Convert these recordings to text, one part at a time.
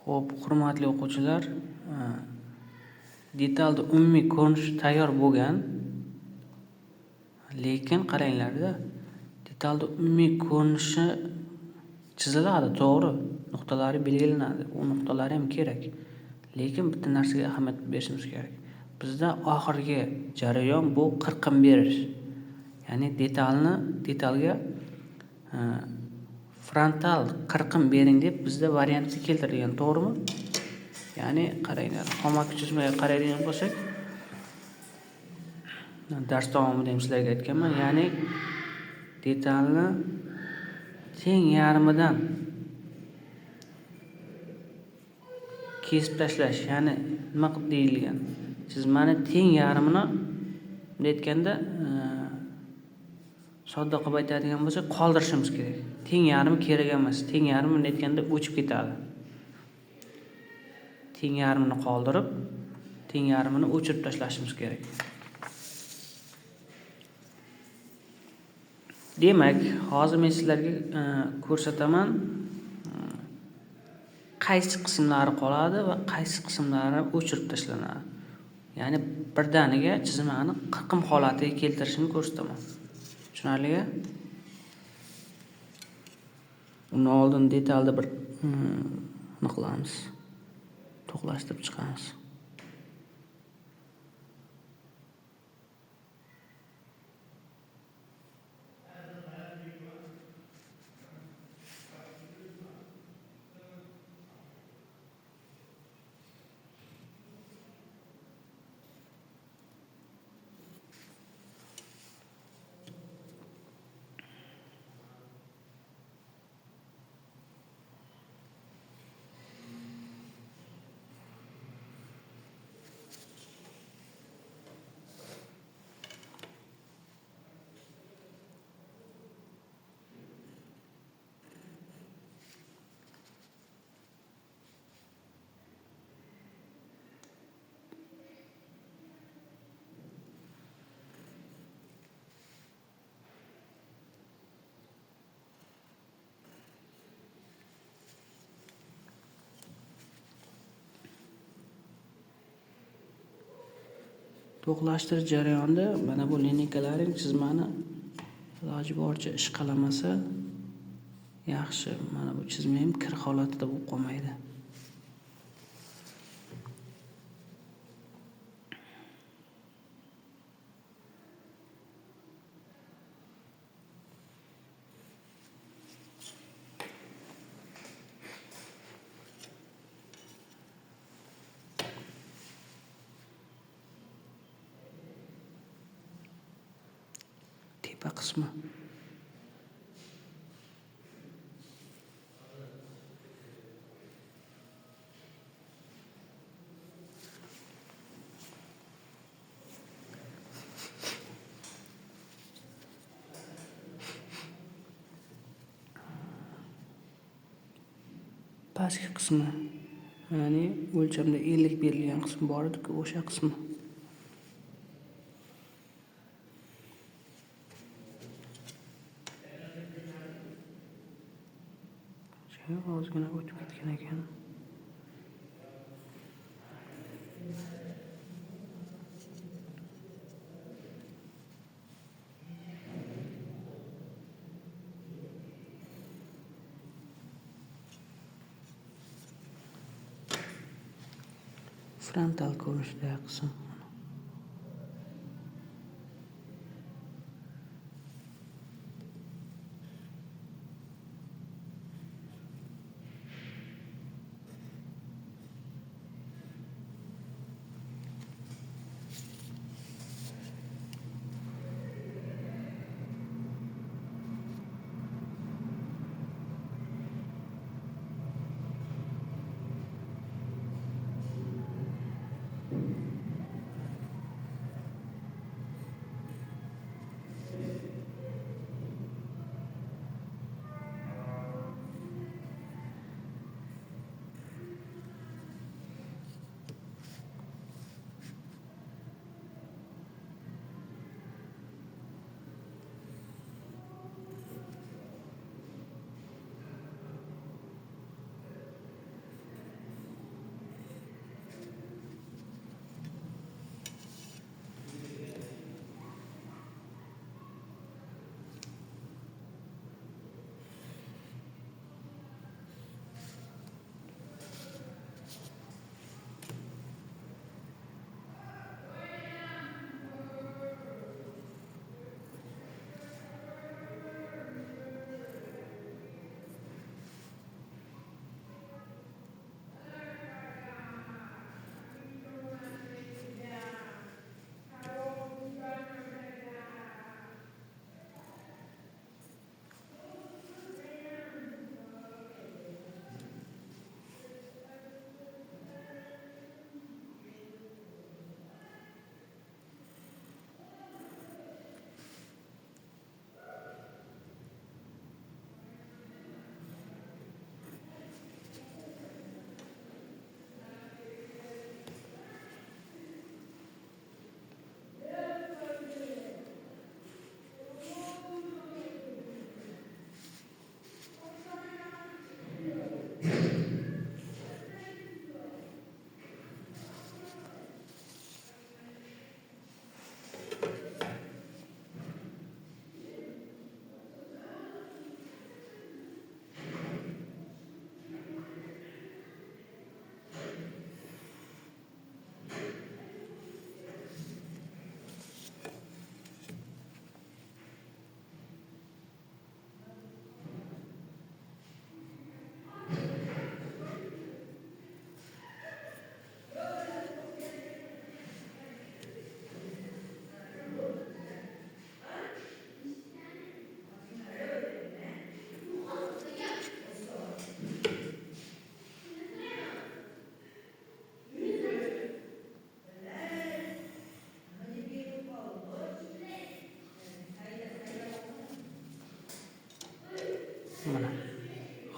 Xo'p, hurmatli o'quvchilar, detalda umumiy ko'rinishi tayyor bo'lgan. Lekin qaranglar-da, detalda umumiy ko'rinishi chiziladi, to'g'ri. Nuqtalari belgilanadi. U nuqtalar ham kerak. Lekin bitta narsaga ahamiyat berishimiz kerak. Bizda oxirgi jarayon bu qirqim berish. Ya'ni detalga frontal qirqim bering deb bizda variantni keltirilgan, to'g'rimi? Ya'ni qaranglar, xomaki chizmaga qaraydigan bo'lsak, dars davomida ham sizlarga aytganman, ya'ni detalni teng yarmidan kesib tashlash, ya'ni nima deyilgan? Chizmani teng yarmini aytganda, sodda qilib aytadigan bo'lsak, qoldirishimiz kerak. Teng yarmi kerak emas. Teng yarmi aytganda o'chib ketadi. Teng yarmini qoldirib, teng yarmini o'chirib tashlashimiz kerak. Demak, hozir men sizlarga ko'rsataman, qaysi qismlari qoladi va qaysi qismlari o'chirib tashlanadi. Ya'ni birdaniga chizmani qirqim holatiga keltirishni ko'rsataman. Tushunarlimi? Uni oldin detalda bir nima qilamiz? To'qlashtirib chiqamiz. To'qlashtirish jarayonida mana bu lineykalaring chizmani iloji boricha ishqalamasa yaxshi. Mana bu chizma ham kir holatida bo'lib qolmaydi. Tepa qismi. Pastki qismi. Ya'ni o'lchamda 50 berilgan qism bor edi-ku, o'sha qismi. Ozgina o'tib ketgan ekan. Frontal ko'rinishda qism.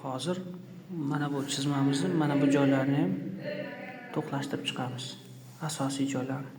Hozir mana bu chizmamizni mana bu joylarini ham to'qlashtirib chiqamiz. Asosiy joylarni.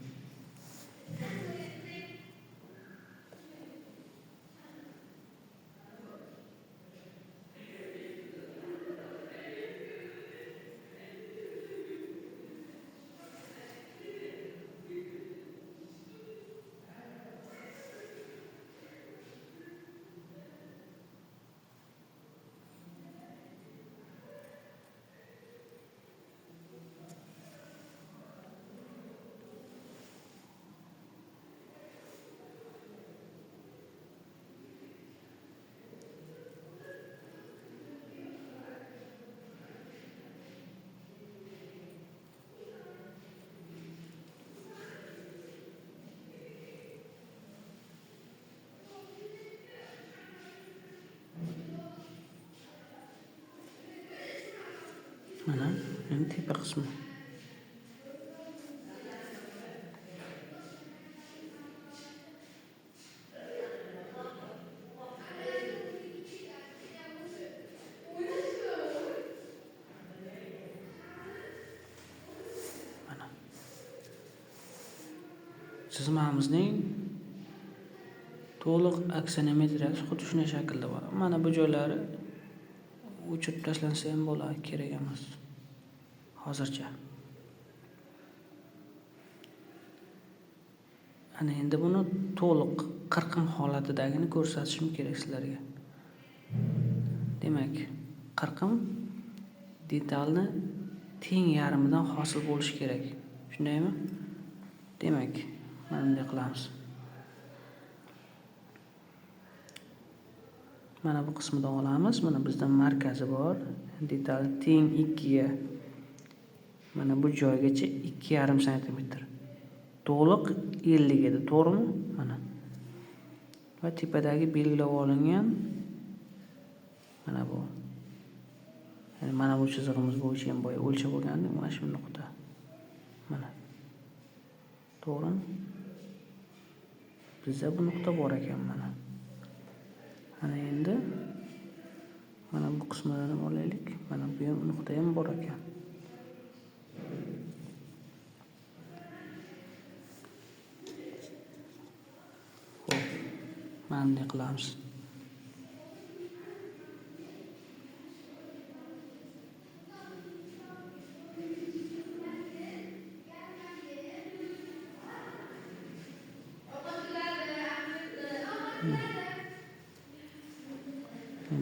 Mana endi tepa qismi. Mana chizmamizning to'liq aksinometriyasi xuddi shunday shaklda bo'ladi. Mana bu joylari o'chirib tashlansa ham bo'ladi, kerak emas. Hozircha. Ana endi buni to'liq qirqim holatidagini ko'rsatishim kerak sizlarga. Demak, qirqim detalni teng yarmidan hosil bo'lishi kerak. Shundaymi? Demak, mana bunday qilamiz. Mana bu qismidan olamiz. Mana bizda markazi bor. Detal teng 2 ga mana bu joygacha 2,5 sm. To'liq 50 edi, to'g'rimi? Mana. Va tepadagi belgilab olingan mana bu. Ya'ni mana bu chizig'imiz bo'yicha ham boya o'lchab olgandik, mana shu nuqta. Mana. To'g'rimi? Bizda bu nuqta bor ekan mana. Ana endi mana bu qismini ham olaylik. Mana bu nuqta ham bor ekan. Xo'p, mana bunday qilamiz.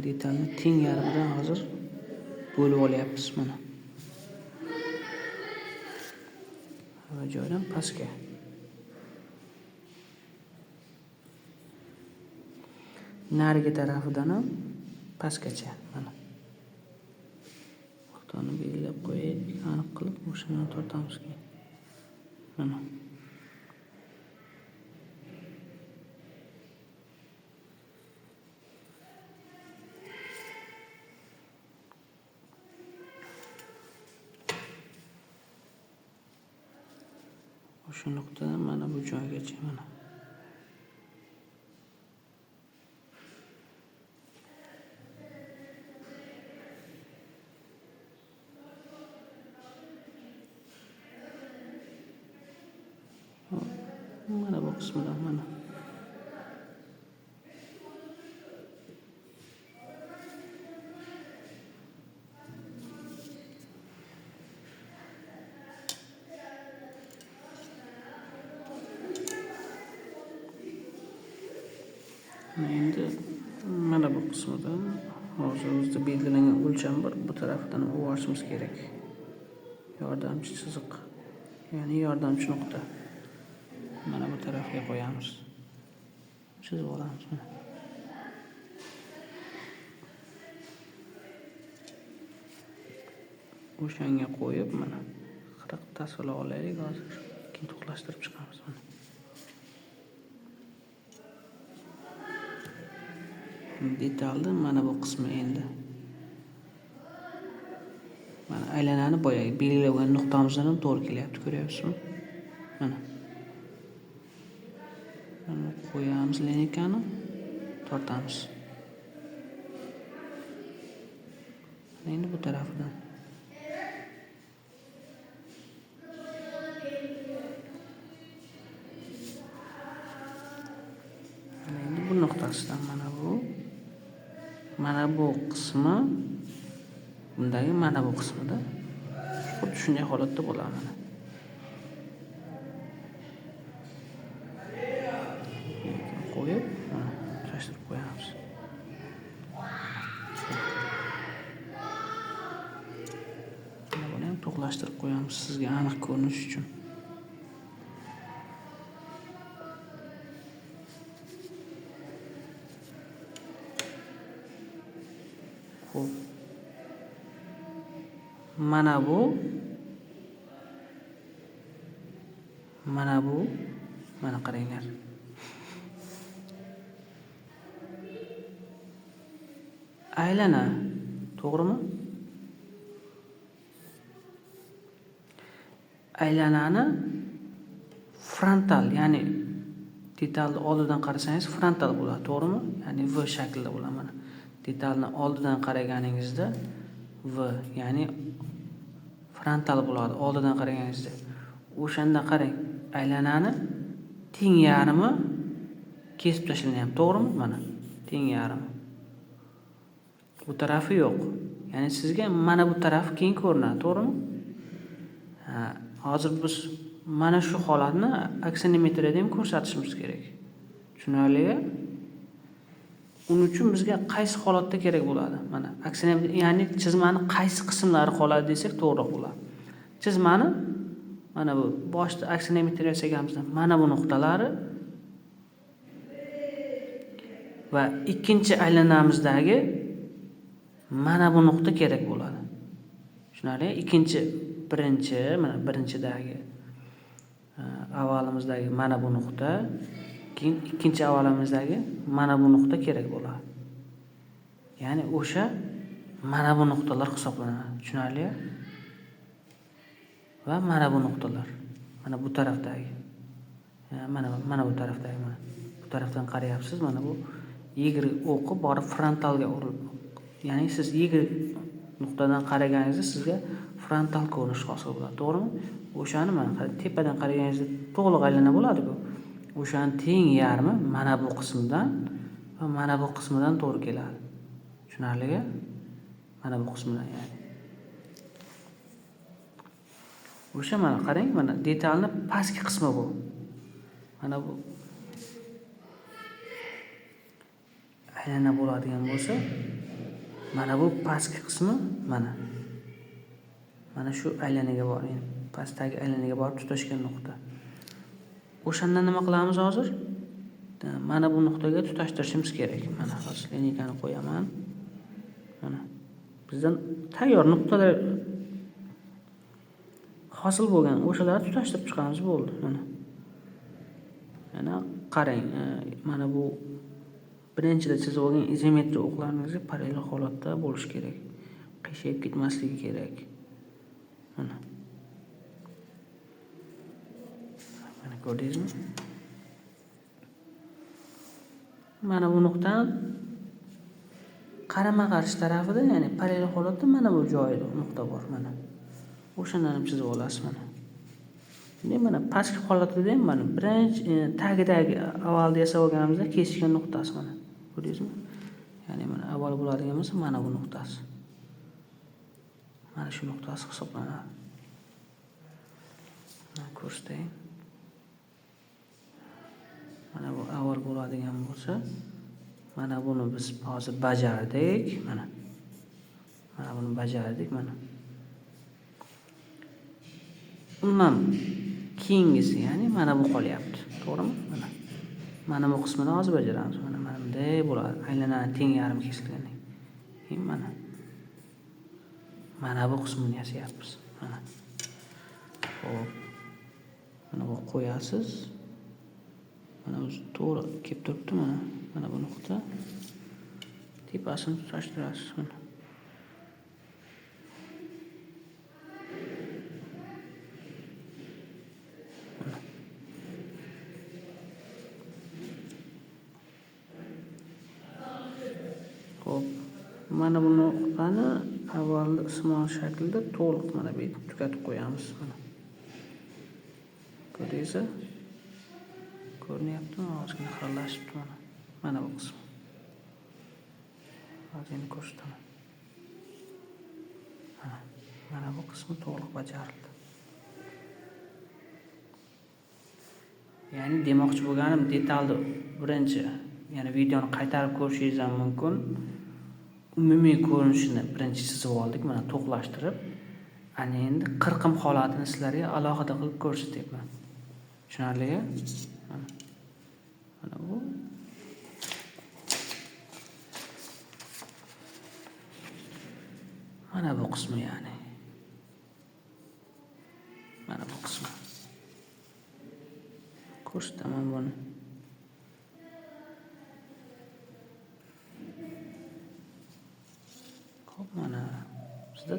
Detalni teng yarmidan hozir bo'lib olyapmiz mana. Va joydan pastga. Narigi tarafidan ham pastgacha mana. Nuqtani belgilab qo'yaylik, aniq qilib o'shani tortamiz keyin. Mana. O'sha nuqtadan mana bu joygacha mana. Mana bu qismidan mana. Endi mana bu qismidan hozir o'zida belgilangan o'lcham bor, bu tarafdan o'rishimiz kerak. Yordamchi chiziq, ya'ni yordamchi nuqta. Mana bu tarafga qo'yamiz. Chizib olamiz mana. O'shanga qo'yib mana qirq tasvirlab olaylik hozir. Keyin to'qlashtirib chiqamiz mana. Detalni mana bu qismi endi. Mana aylanani boyagi belgilagan nuqtamizdan ham to'g'ri kelyapti, ko'ryapsizmi? Mana. Mana qo'yamiz lineykani, tortamiz. Endi bu tarafidan. Endi bu nuqtasidan mana bu qismi, bundagi mana bu qismida xuddi shunday holatda bo'ladi mana. Qo'yib, mana tutashtirib qo'yamiz. Buni ham to'g'rilashtirib qo'yamiz sizga aniq ko'rinish uchun. Xo'p. Mana bu mana qaranglar. Aylana, to'g'rimi? Aylanani frontal, ya'ni detalni oldidan qarasangiz frontal bo'ladi, to'g'rimi? Ya'ni V shaklida bo'ladi mana. Detalni oldidan qaraganingizda V, ya'ni frontal bo'ladi oldidan qaraganingizda. O'shanda qarang, aylanani teng yarmi kesib tashlanyapti, to'g'rimi? Mana teng yarmi. Bu tarafi yo'q. Ya'ni sizga mana bu taraf keng ko'rinadi, to'g'rimi? Hozir biz mana shu holatni aksinometriyada ham ko'rsatishimiz kerak. Tushunarlimi? Uning uchun bizga qaysi holatda kerak bo'ladi? Mana aksinometriya, ya'ni chizmani qaysi qismlari qoladi desak to'g'ri bo'ladi. Chizmani mana bu boshda aksinometriya yasaganimizda mana bu nuqtalari va ikkinchi aylanamizdagi mana bu nuqta kerak bo'ladi. Tushunarlimi? Mana birinchidagi avvalimizdagi mana bu nuqta, keyin ikkinchi avvalimizdagi mana bu nuqta kerak bo'ladi. Ya'ni o'sha mana bu nuqtalar hisoblanadi. Tushunarlimi? Va mana bu nuqtalar. Mana bu tarafdagi. Mana bu tarafdagi mana. Bu tarafdan qarayapsiz, mana bu Y o'qi borib frontalga urilib. Ya'ni siz Y nuqtadan qaraganingizda sizga frontal ko'rinish hosil bo'ladi, to'g'rimi? O'shani mana tepadan qaraganingizda to'liq aylana bo'ladi-ku. O'shani teng yarmi mana bu qismidan va mana bu qismidan to'g'ri keladi. Tushunarlimi? Mana bu qismidan ya'ni. O'sha mana qarang, mana detalni pastki qismi bu. Mana bu aylana bo'ladigan bo'lsa, mana bu pastki qismi mana. Mana shu aylanaga borib, pastdagi aylanaga borib tutashgan nuqta. O'shanda nima qilamiz hozir? Mana bu nuqtaga tutashtirishimiz kerak. Mana hozir lineykani qo'yaman. Mana bizdan tayyor nuqtalar hosil bo'lgan, o'shalarni tutashtirib chiqamiz, bo'ldi. Mana qarang, mana bu birinchida chizib olgan izometriya o'qlaringizga parallel holatda bo'lishi kerak. Qiyshayib ketmasligi kerak. Mana ko'rdingizmi? Mana bu nuqtani qarama-qarshi tarafida, ya'ni parallel holatda mana bu joyida nuqta bor mana. O'shandan ham chizib olasiz mana. Endi mana pastki holatida ham mana birinchi tagidagi avvalda yasab olganimizda kesishgan nuqtasi mana. Ko'rdingizmi? Ya'ni mana avval bo'ladigan bo'lsa mana bu nuqtasi. Mana shu nuqtasi hisoblanadi. Mana ko'rsatay. Mana bu avval bo'ladigan bo'lsa, mana buni biz hozir bajardik, mana. Mana buni bajardik, mana. Undan keyingisi, ya'ni mana bu qolyapti, to'g'rimi? Mana bu qismini hozir bajaramiz. Mana bunday bo'ladi. Aylanani teng yarim kesilgandan keyin mana bu qismini yasayapmiz. Mana. Xo'p. Mana bu qo'yasiz. Mana o'zi to'g'ri kelib turibdi mana. Mana bu nuqta. Tepasini tutashtirasiz mana. mana bu nuqtani avvalgi ismol shaklida to'liq mana bu yerda tugatib qo'yamiz. Mana. Ko'rdingizmi? Ko'rinyaptimi? Ozgina xiralashibdi mana. Mana bu qismi. Hozir endi ko'rsataman. Mana bu qismi to'liq bajarildi. Ya'ni demoqchi bo'lganim detalni birinchi, ya'ni videoni qaytarib ko'rishingiz ham mumkin. Umumiy ko'rinishini birinchi chizib oldik, mana to'qlashtirib. Ana endi qirqim holatini sizlarga alohida qilib ko'rsatyapman. Tushunarlimi? Mana bu mana bu qismi ya'ni. Mana bu qismi. Ko'rsataman buni. Xo'p, mana bizda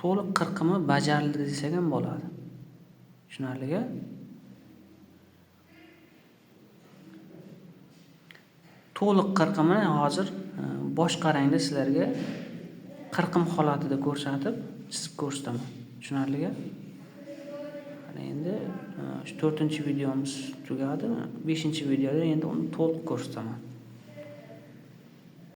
to'liq qirqimi bajarildi desak ham bo'ladi. Tushunarlimi? To'liq qirqimini hozir boshqa rangda sizlarga qirqim holatida ko'rsatib, chizib ko'rsataman. Tushunarlimi? Mana endi 4-videomiz tugadi. 5-videoda endi uni to'liq ko'rsataman.